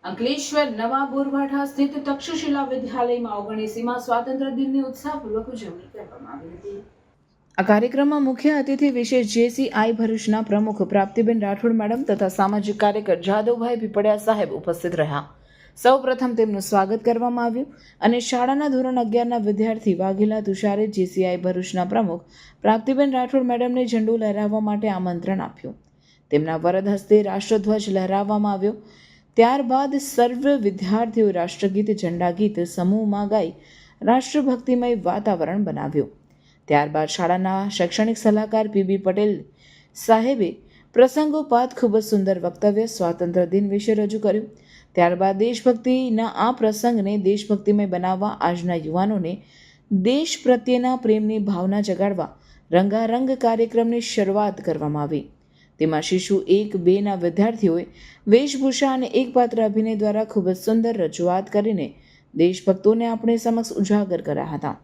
અંકલેશ્વર નવા બોરભાઠા સ્થિત તક્ષશિલા વિદ્યાલયમાં 19મી સ્વાતંત્ર્ય દિનની ઉત્સાહપૂર્વક ઉજવણી કરવામાં આવી હતી। આ કાર્યક્રમમાં મુખ્ય અતિથિ વિશેષ જેસીઆઈ ભરૂચના પ્રમુખ પ્રાપ્તિબેન રાઠોડ મેડમ તથા સામાજિક કાર્યકર જાદવભાઈ પીપળિયા સાહેબ ઉપસ્થિત રહ્યા। સૌપ્રથમ તેમનું સ્વાગત કરવામાં આવ્યું અને શાળાના ધોરણ 11ના વિદ્યાર્થી વાઘેલા તુષારે જેસીઆઈ ભરૂચના પ્રમુખ પ્રાપ્તિબેન રાઠોડ મેડમને ઝંડો લહેરાવવા માટે આમંત્રણ આપ્યું। તેમના વરદ હસ્તે રાષ્ટ્રધ્વજ લહેરાવવામાં આવ્યો। ત્યારબાદ સર્વ વિદ્યાર્થીઓ રાષ્ટ્રગીત ઝંડા ગીત સમૂહમાં ગાઈ રાષ્ટ્રભક્તિમય વાતાવરણ બનાવ્યું। ત્યારબાદ શાળાના શૈક્ષણિક સલાહકાર પીબી પટેલ સાહેબે પ્રસંગોપાત ખૂબ જ સુંદર વક્તવ્ય સ્વાતંત્ર્ય દિન વિશે રજૂ કર્યું। ત્યારબાદ દેશભક્તિના આ પ્રસંગને દેશભક્તિમય બનાવવા આજના યુવાનોને દેશ પ્રત્યેના પ્રેમની ભાવના જગાડવા રંગારંગ કાર્યક્રમની શરૂઆત કરવામાં આવી। તેમાં શિશુ 1-2ના વિદ્યાર્થીઓએ વેશભૂષા અને એકપાત્ર અભિનય દ્વારા ખૂબ જ સુંદર રજૂઆત કરીને દેશભક્તોને આપણે સમક્ષ ઉજાગર કર્યા હતા।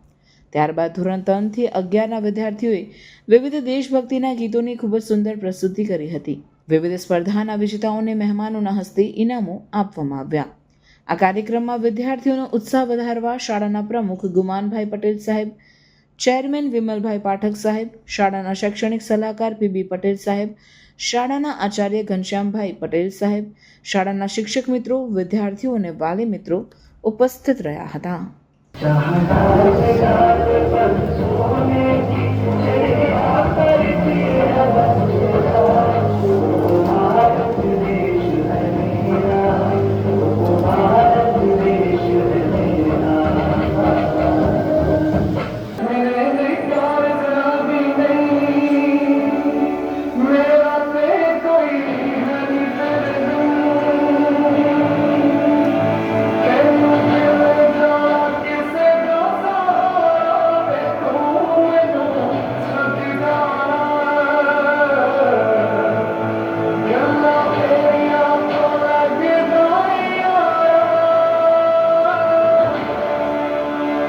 ત્યારબાદ ધોરણ 3થી 11ના વિદ્યાર્થીઓએ વિવિધ દેશભક્તિના ગીતોની ખૂબ જ સુંદર પ્રસ્તુતિ કરી હતી। વિવિધ સ્પર્ધાના વિજેતાઓને મહેમાનોના હસ્તે ઇનામો આપવામાં આવ્યા। આ કાર્યક્રમમાં વિદ્યાર્થીઓનો ઉત્સાહ વધારવા શાળાના પ્રમુખ ગુમાનભાઈ પટેલ સાહેબ, ચેરમેન વિમલભાઈ પાઠક સાહેબ, શાળાના શૈક્ષણિક સલાહકાર પીબી પટેલ સાહેબ, શાળાના આચાર્ય ઘનશ્યામભાઈ પટેલ સાહેબ, શાળાના શિક્ષક મિત્રો, વિદ્યાર્થીઓ અને વાલી મિત્રો ઉપસ્થિત રહ્યા હતા।